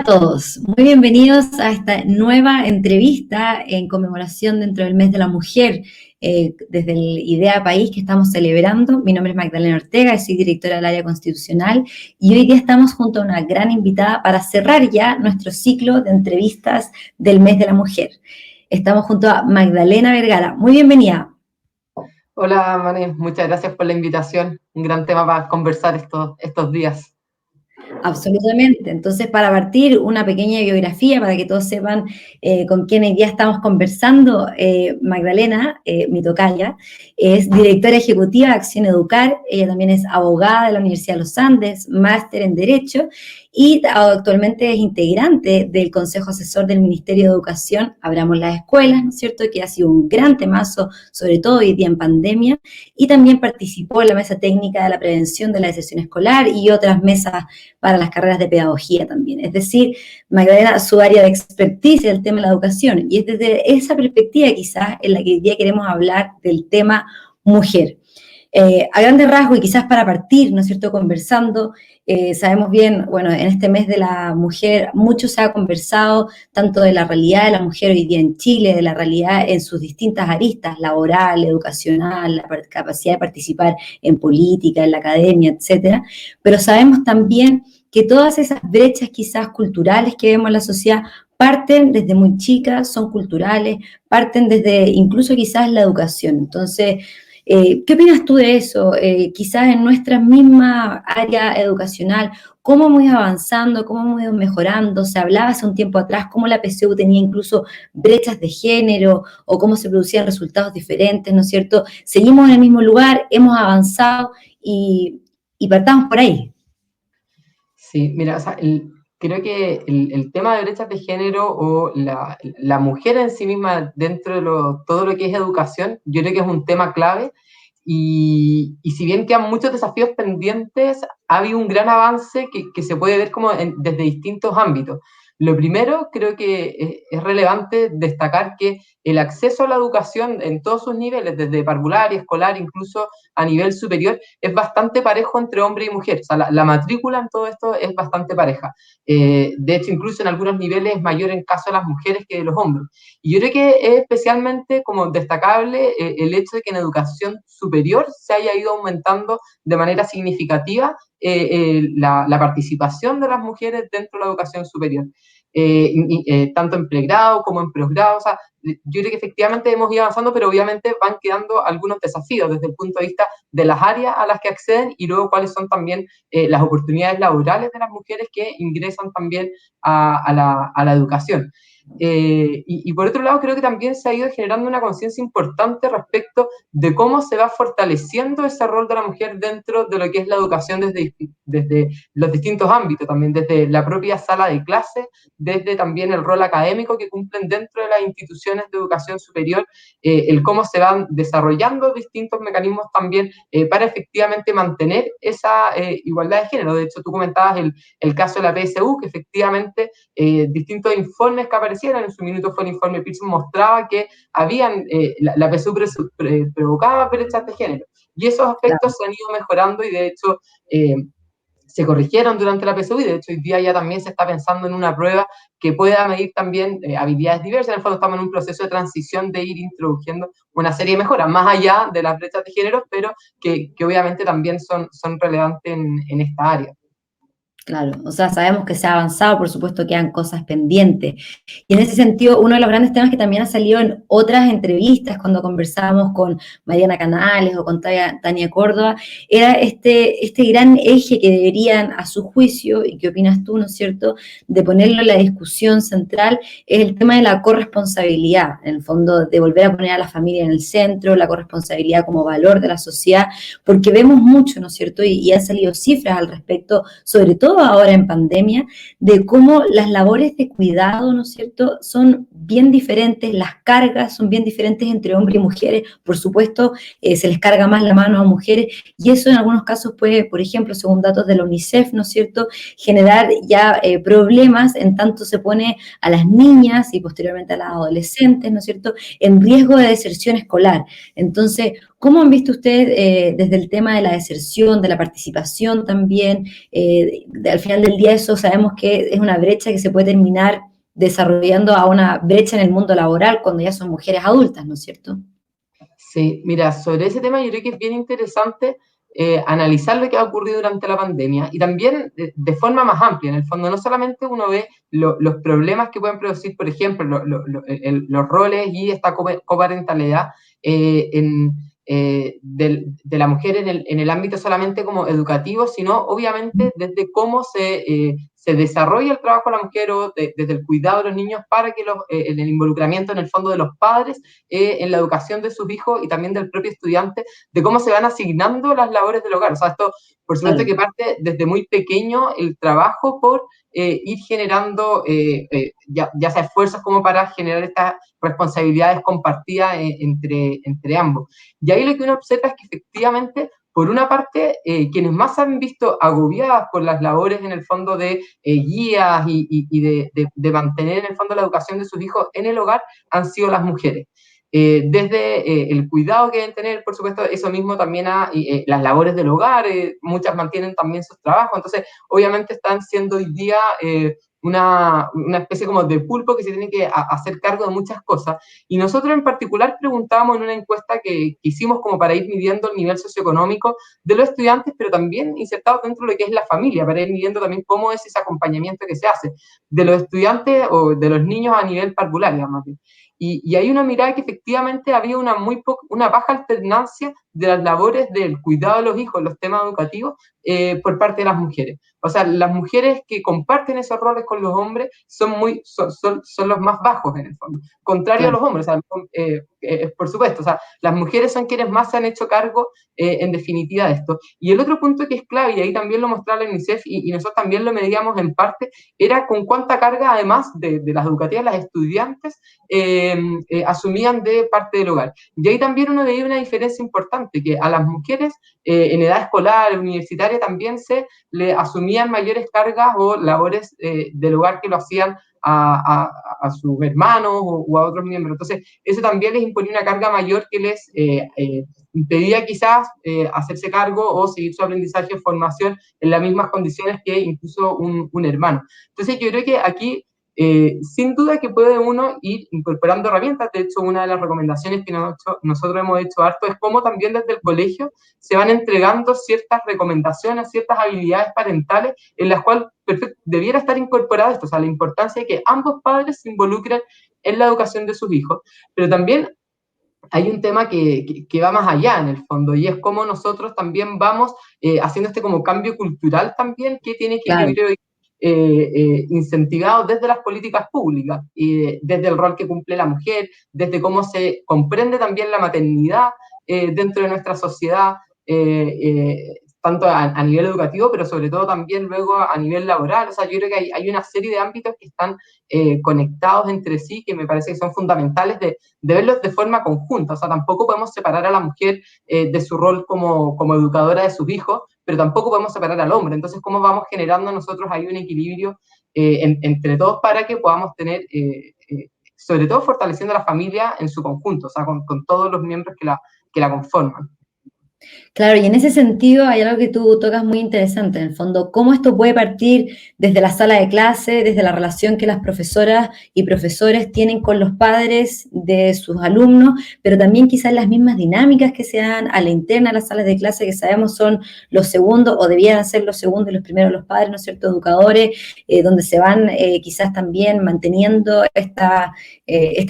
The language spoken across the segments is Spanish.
a todos, muy bienvenidos a esta nueva entrevista en conmemoración dentro del mes de la mujer, desde el IDEA País que estamos celebrando. Mi nombre es Magdalena Ortega, soy directora del área constitucional y hoy día estamos junto a una gran invitada para cerrar ya nuestro ciclo de entrevistas del mes de la mujer. Estamos junto a Magdalena Vergara. Muy bienvenida. Hola, Mani, muchas gracias por la invitación. Un gran tema para conversar estos días. Absolutamente. Entonces, para partir, una pequeña biografía para que todos sepan con quién hoy día estamos conversando. Magdalena, mi tocaya, es directora ejecutiva de Acción Educar. Ella también es abogada de la Universidad de los Andes, máster en Derecho y actualmente es integrante del Consejo Asesor del Ministerio de Educación, Abramos las Escuelas, ¿no es cierto?, que ha sido un gran temazo, sobre todo hoy día en pandemia, y también participó en la mesa técnica de la prevención de la deserción escolar y otras mesas para las carreras de pedagogía también. Es decir, Magdalena, su área de expertise es el tema de la educación, y es desde esa perspectiva quizás en la que hoy día queremos hablar del tema mujer. A grandes rasgos, y quizás para partir, ¿no es cierto?, conversando, sabemos bien, bueno, en este mes de la mujer mucho se ha conversado tanto de la realidad de la mujer hoy día en Chile, de la realidad en sus distintas aristas, laboral, educacional, la capacidad de participar en política, en la academia, etcétera, pero sabemos también que todas esas brechas quizás culturales que vemos en la sociedad parten desde muy chicas, son culturales, parten desde incluso quizás la educación. Entonces, ¿qué opinas tú de eso? Quizás en nuestra misma área educacional, ¿cómo hemos ido avanzando? ¿Cómo hemos ido mejorando? Se hablaba hace un tiempo atrás cómo la PSU tenía incluso brechas de género o cómo se producían resultados diferentes, ¿no es cierto? Seguimos en el mismo lugar, hemos avanzado y partamos por ahí. Sí, mira, o sea, creo que el tema de brechas de género o la mujer en sí misma dentro de todo lo que es educación, yo creo que es un tema clave y si bien quedan muchos desafíos pendientes, ha habido un gran avance que se puede ver como desde distintos ámbitos. Lo primero, creo que es relevante destacar que el acceso a la educación en todos sus niveles, desde parvularia, escolar, incluso a nivel superior, es bastante parejo entre hombre y mujer. O sea, la matrícula en todo esto es bastante pareja. De hecho, incluso en algunos niveles es mayor en caso de las mujeres que de los hombres. Y yo creo que es especialmente como destacable el hecho de que en educación superior se haya ido aumentando de manera significativa la participación de las mujeres dentro de la educación superior. Tanto en pregrado como en posgrado. O sea, yo creo que efectivamente hemos ido avanzando, pero obviamente van quedando algunos desafíos desde el punto de vista de las áreas a las que acceden y luego cuáles son también las oportunidades laborales de las mujeres que ingresan también a la educación. Y por otro lado, creo que también se ha ido generando una conciencia importante respecto de cómo se va fortaleciendo ese rol de la mujer dentro de lo que es la educación desde los distintos ámbitos, también desde la propia sala de clase, desde también el rol académico que cumplen dentro de las instituciones de educación superior, el cómo se van desarrollando distintos mecanismos también para efectivamente mantener esa igualdad de género. De hecho, tú comentabas el caso de la PSU, que efectivamente distintos informes que aparecieron, en su minuto fue el informe Pearson, mostraba que habían, la PSU provocaba brechas de género. Y esos aspectos se han ido mejorando y de hecho se corrigieron durante la PSU y de hecho hoy día ya también se está pensando en una prueba que pueda medir también habilidades diversas. En el fondo estamos en un proceso de transición de ir introduciendo una serie de mejoras, más allá de las brechas de género, pero que obviamente también son relevantes en esta área. Claro, o sea, sabemos que se ha avanzado, por supuesto quedan cosas pendientes. Y en ese sentido, uno de los grandes temas que también ha salido en otras entrevistas, cuando conversábamos con Mariana Canales o con Tania Córdoba, era este gran eje que deberían, a su juicio, y qué opinas tú, ¿no es cierto?, de ponerlo en la discusión central, es el tema de la corresponsabilidad, en el fondo, de volver a poner a la familia en el centro, la corresponsabilidad como valor de la sociedad, porque vemos mucho, ¿no es cierto?, y han salido cifras al respecto, sobre todo ahora en pandemia, de cómo las labores de cuidado, ¿no es cierto?, son bien diferentes, las cargas son bien diferentes entre hombres y mujeres. Por supuesto, se les carga más la mano a mujeres y eso en algunos casos puede, por ejemplo, según datos de la UNICEF, ¿no es cierto?, generar ya problemas en tanto se pone a las niñas y posteriormente a las adolescentes, ¿no es cierto?, en riesgo de deserción escolar. Entonces, ¿Cómo han visto ustedes desde el tema de la deserción, de la participación también? Al final del día eso sabemos que es una brecha que se puede terminar desarrollando a una brecha en el mundo laboral cuando ya son mujeres adultas, ¿no es cierto? Sí, mira, sobre ese tema yo creo que es bien interesante analizar lo que ha ocurrido durante la pandemia y también de forma más amplia. En el fondo, no solamente uno ve los problemas que pueden producir, por ejemplo, los roles y esta coparentalidad de la mujer en el ámbito solamente como educativo, sino obviamente desde cómo se desarrolla el trabajo de la mujer o desde el cuidado de los niños para que el involucramiento en el fondo de los padres en la educación de sus hijos y también del propio estudiante, de cómo se van asignando las labores del hogar. O sea, esto, por supuesto, que parte desde muy pequeño el trabajo por ir generando ya sea esfuerzos como para generar estas responsabilidades compartidas entre ambos. Y ahí lo que uno observa es que efectivamente, por una parte, quienes más se han visto agobiadas por las labores en el fondo de guías y de mantener en el fondo la educación de sus hijos en el hogar han sido las mujeres. Desde el cuidado que deben tener, por supuesto, eso mismo también a las labores del hogar, muchas mantienen también sus trabajos, entonces obviamente están siendo hoy día una especie como de pulpo que se tiene que hacer cargo de muchas cosas. Y nosotros en particular preguntábamos en una encuesta que hicimos como para ir midiendo el nivel socioeconómico de los estudiantes, pero también insertados dentro de lo que es la familia, para ir midiendo también cómo es ese acompañamiento que se hace de los estudiantes o de los niños a nivel parvular, digamos. Y hay una mirada que efectivamente había una baja alternancia de las labores del cuidado de los hijos en los temas educativos por parte de las mujeres. O sea, las mujeres que comparten esos roles con los hombres son los más bajos en el fondo, contrario a los hombres, o sea, por supuesto, o sea, las mujeres son quienes más se han hecho cargo en definitiva de esto. Y el otro punto que es clave, y ahí también lo mostraba la UNICEF y nosotros también lo medíamos en parte, era con cuánta carga, además de las educativas, las estudiantes asumían de parte del hogar. Y ahí también uno veía una diferencia importante, que a las mujeres en edad escolar, universitaria, también se le asumían mayores cargas o labores del hogar que lo hacían a sus hermanos o a otros miembros. Entonces, eso también les imponía una carga mayor que les impedía quizás hacerse cargo o seguir su aprendizaje o formación en las mismas condiciones que incluso un hermano. Entonces, yo creo que aquí sin duda que puede uno ir incorporando herramientas. De hecho, una de las recomendaciones que nosotros hemos hecho harto es cómo también desde el colegio se van entregando ciertas recomendaciones, ciertas habilidades parentales en las cuales debiera estar incorporado esto, o sea, la importancia de que ambos padres se involucren en la educación de sus hijos, pero también hay un tema que va más allá en el fondo, y es cómo nosotros también vamos haciendo este como cambio cultural también, que tiene que, Claro. yo creo, incentivado desde las políticas públicas, desde el rol que cumple la mujer, desde cómo se comprende también la maternidad dentro de nuestra sociedad, tanto a nivel educativo, pero sobre todo también luego a nivel laboral. O sea, yo creo que hay una serie de ámbitos que están conectados entre sí, que me parece que son fundamentales de verlos de forma conjunta. O sea, tampoco podemos separar a la mujer de su rol como educadora de sus hijos, pero tampoco podemos separar al hombre. Entonces, ¿cómo vamos generando nosotros ahí un equilibrio entre todos para que podamos tener, sobre todo fortaleciendo a la familia en su conjunto, o sea, con todos los miembros que la conforman? Claro, y en ese sentido hay algo que tú tocas muy interesante, en el fondo, cómo esto puede partir desde la sala de clase, desde la relación que las profesoras y profesores tienen con los padres de sus alumnos, pero también quizás las mismas dinámicas que se dan a la interna de las salas de clase, que sabemos son los segundos o debieran ser los segundos y los primeros los padres, ¿no es cierto?, educadores, donde se van quizás también manteniendo estas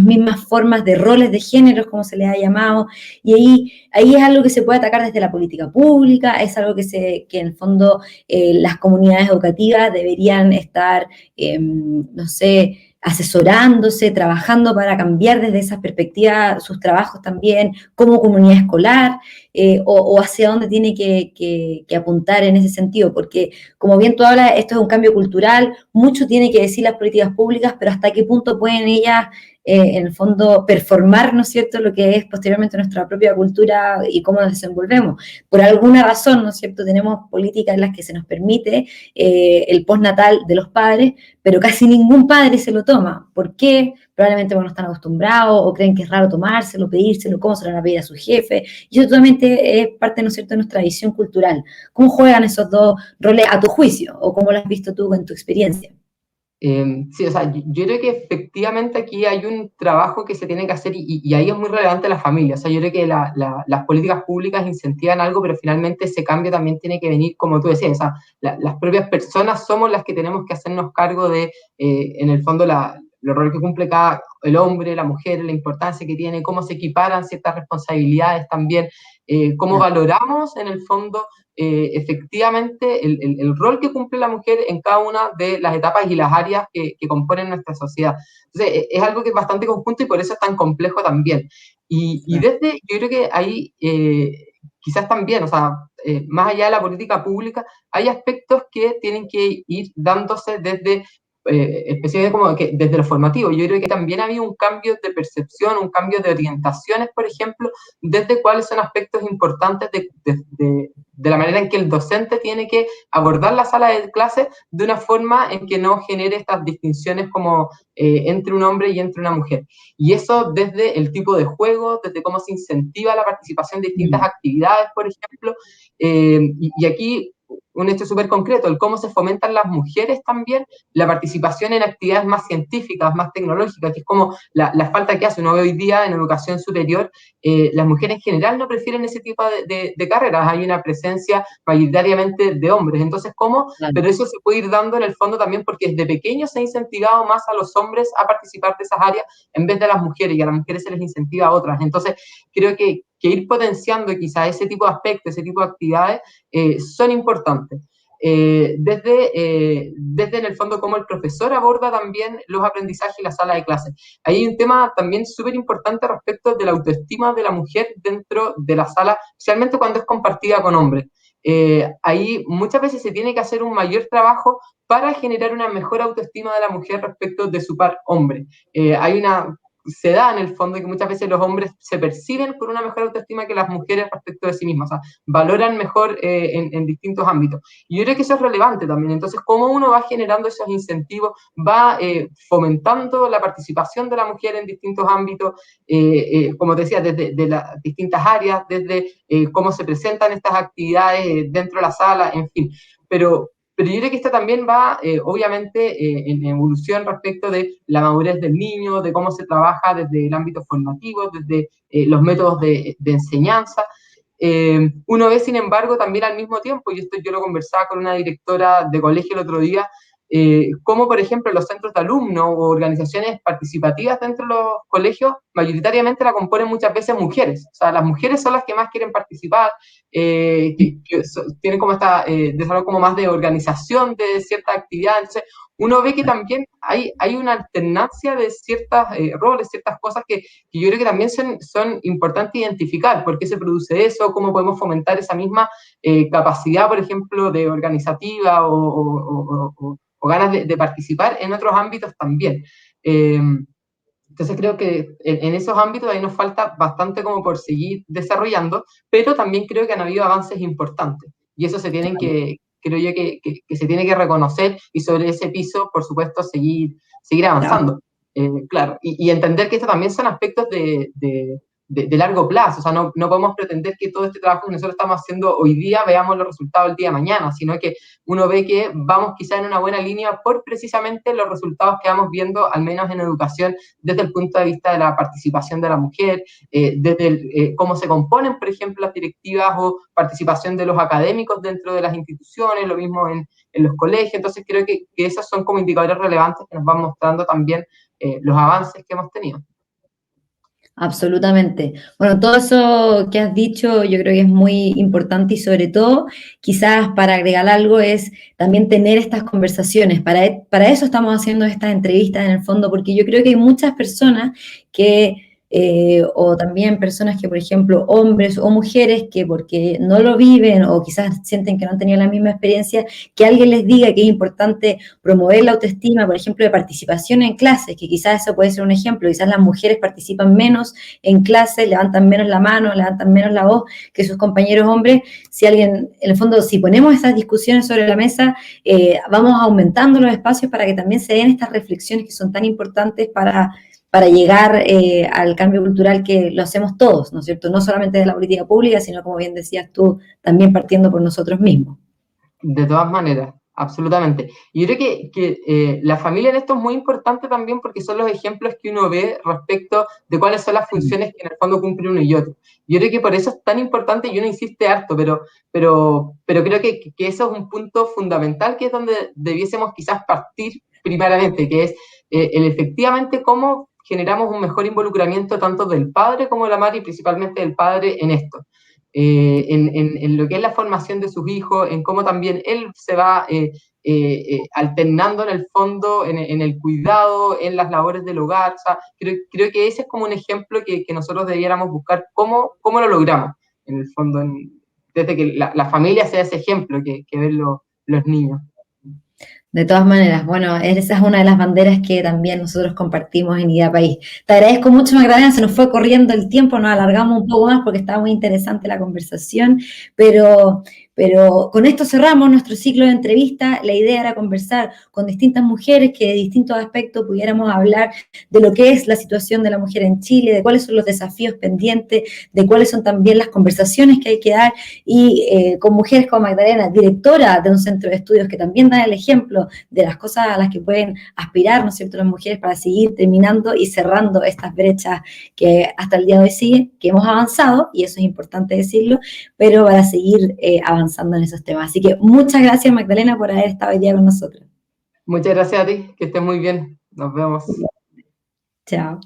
mismas formas de roles de género, como se les ha llamado, y ahí es algo que se puede atacar desde la política pública, es algo que en el fondo las comunidades educativas deberían estar, no sé, asesorándose, trabajando para cambiar desde esa perspectiva sus trabajos también como comunidad escolar. o hacia dónde tiene que apuntar en ese sentido, porque como bien tú hablas, esto es un cambio cultural, mucho tiene que decir las políticas públicas, pero hasta qué punto pueden ellas, en el fondo, performar, ¿no es cierto?, lo que es posteriormente nuestra propia cultura y cómo nos desenvolvemos. Por alguna razón, ¿no es cierto?, tenemos políticas en las que se nos permite el postnatal de los padres, pero casi ningún padre se lo toma. ¿Por qué? Probablemente porque no están acostumbrados o creen que es raro tomárselo, pedírselo, cómo se lo van a pedir a su jefe. Y eso totalmente es parte, ¿no es cierto?, de nuestra visión cultural. ¿Cómo juegan esos dos roles a tu juicio o cómo lo has visto tú en tu experiencia? Sí, o sea, yo creo que efectivamente aquí hay un trabajo que se tiene que hacer y ahí es muy relevante la familia. O sea, yo creo que las políticas públicas incentivan algo, pero finalmente ese cambio también tiene que venir, como tú decías, o sea, las propias personas somos las que tenemos que hacernos cargo de, en el fondo, el rol que cumple el hombre, la mujer, la importancia que tiene, cómo se equiparan ciertas responsabilidades también, cómo valoramos en el fondo efectivamente el rol que cumple la mujer en cada una de las etapas y las áreas que componen nuestra sociedad. Entonces, es algo que es bastante conjunto y por eso es tan complejo también. Y desde, yo creo que ahí quizás también, o sea, más allá de la política pública, hay aspectos que tienen que ir dándose desde especialmente como que desde lo formativo. Yo creo que también ha habido un cambio de percepción, un cambio de orientaciones, por ejemplo, desde cuáles son aspectos importantes de la manera en que el docente tiene que abordar la sala de clase de una forma en que no genere estas distinciones como entre un hombre y entre una mujer. Y eso desde el tipo de juego, desde cómo se incentiva la participación de distintas actividades, por ejemplo. Y aquí un hecho súper concreto, el cómo se fomentan las mujeres también, la participación en actividades más científicas, más tecnológicas, que es como la falta que hace uno ve hoy día en educación superior. Las mujeres en general no prefieren ese tipo de carreras, hay una presencia mayoritariamente de hombres, entonces ¿cómo? Claro. Pero eso se puede ir dando en el fondo también porque desde pequeños se ha incentivado más a los hombres a participar de esas áreas en vez de a las mujeres, y a las mujeres se les incentiva a otras, entonces creo que ir potenciando quizá ese tipo de aspectos, ese tipo de actividades, son importantes. Desde en el fondo cómo el profesor aborda también los aprendizajes en la sala de clases. Ahí hay un tema también súper importante respecto de la autoestima de la mujer dentro de la sala, especialmente cuando es compartida con hombres. Ahí muchas veces se tiene que hacer un mayor trabajo para generar una mejor autoestima de la mujer respecto de su par hombre. Se da en el fondo que muchas veces los hombres se perciben con una mejor autoestima que las mujeres respecto de sí mismas, o sea, valoran mejor en distintos ámbitos. Y yo creo que eso es relevante también. Entonces, cómo uno va generando esos incentivos, va fomentando la participación de la mujer en distintos ámbitos, como te decía, desde de las distintas áreas, desde cómo se presentan estas actividades dentro de la sala, en fin. Pero yo creo que esto también va, obviamente, en evolución respecto de la madurez del niño, de cómo se trabaja desde el ámbito formativo, desde los métodos de enseñanza. Uno ve, sin embargo, también al mismo tiempo, y esto yo lo conversaba con una directora de colegio el otro día, cómo, por ejemplo, los centros de alumnos o organizaciones participativas dentro de los colegios, mayoritariamente la componen muchas veces mujeres. O sea, las mujeres son las que más quieren participar, tienen como esta desarrollo como más de organización de ciertas actividades. Entonces, uno ve que también hay una alternancia de ciertos roles, ciertas cosas que yo creo que también son importantes identificar. ¿Por qué se produce eso? ¿Cómo podemos fomentar esa misma capacidad, por ejemplo, de organizativa o ganas de participar en otros ámbitos también? Entonces creo que en esos ámbitos ahí nos falta bastante como por seguir desarrollando, pero también creo que han habido avances importantes y eso se tienen creo yo que se tiene que reconocer y sobre ese piso, por supuesto, seguir avanzando. Claro, y entender que estos también son aspectos de largo plazo, o sea, no podemos pretender que todo este trabajo que nosotros estamos haciendo hoy día veamos los resultados el día de mañana, sino que uno ve que vamos quizá en una buena línea por precisamente los resultados que vamos viendo, al menos en educación, desde el punto de vista de la participación de la mujer, desde cómo se componen, por ejemplo, las directivas o participación de los académicos dentro de las instituciones, lo mismo en los colegios. Entonces creo que esos son como indicadores relevantes que nos van mostrando también los avances que hemos tenido. Absolutamente. Bueno, todo eso que has dicho yo creo que es muy importante y sobre todo, quizás para agregar algo, es también tener estas conversaciones. Para eso estamos haciendo estas entrevistas en el fondo, porque yo creo que hay muchas personas que o también personas que, por ejemplo, hombres o mujeres que porque no lo viven o quizás sienten que no han tenido la misma experiencia, que alguien les diga que es importante promover la autoestima, por ejemplo, de participación en clases, que quizás eso puede ser un ejemplo, quizás las mujeres participan menos en clases, levantan menos la mano, levantan menos la voz que sus compañeros hombres. Si alguien, en el fondo, si ponemos estas discusiones sobre la mesa, vamos aumentando los espacios para que también se den estas reflexiones que son tan importantes para llegar al cambio cultural que lo hacemos todos, ¿no es cierto? No solamente de la política pública, sino, como bien decías tú, también partiendo por nosotros mismos. De todas maneras, absolutamente. Y yo creo que la familia en esto es muy importante también porque son los ejemplos que uno ve respecto de cuáles son las funciones que en el fondo cumple uno y otro. Yo creo que por eso es tan importante y uno insiste harto, pero creo que eso es un punto fundamental que es donde debiésemos quizás partir primeramente, que es el efectivamente cómo generamos un mejor involucramiento tanto del padre como de la madre y principalmente del padre en esto. En lo que es la formación de sus hijos, en cómo también él se va alternando en el fondo, en el cuidado, en las labores del hogar. O sea, creo que ese es como un ejemplo que nosotros debiéramos buscar cómo lo logramos, en el fondo, desde que la familia sea ese ejemplo que ven los niños. De todas maneras, bueno, esa es una de las banderas que también nosotros compartimos en Idea País. Te agradezco mucho, Magdalena, se nos fue corriendo el tiempo, nos alargamos un poco más porque estaba muy interesante la conversación, pero con esto cerramos nuestro ciclo de entrevistas. La idea era conversar con distintas mujeres que de distintos aspectos pudiéramos hablar de lo que es la situación de la mujer en Chile, de cuáles son los desafíos pendientes, de cuáles son también las conversaciones que hay que dar, y con mujeres como Magdalena, directora de un centro de estudios que también da el ejemplo de las cosas a las que pueden aspirar, ¿no es cierto?, las mujeres para seguir terminando y cerrando estas brechas que hasta el día de hoy siguen, que hemos avanzado, y eso es importante decirlo, pero para seguir avanzando en esos temas. Así que muchas gracias, Magdalena, por haber estado hoy día con nosotros. Muchas gracias a ti, que estés muy bien. Nos vemos. Chao.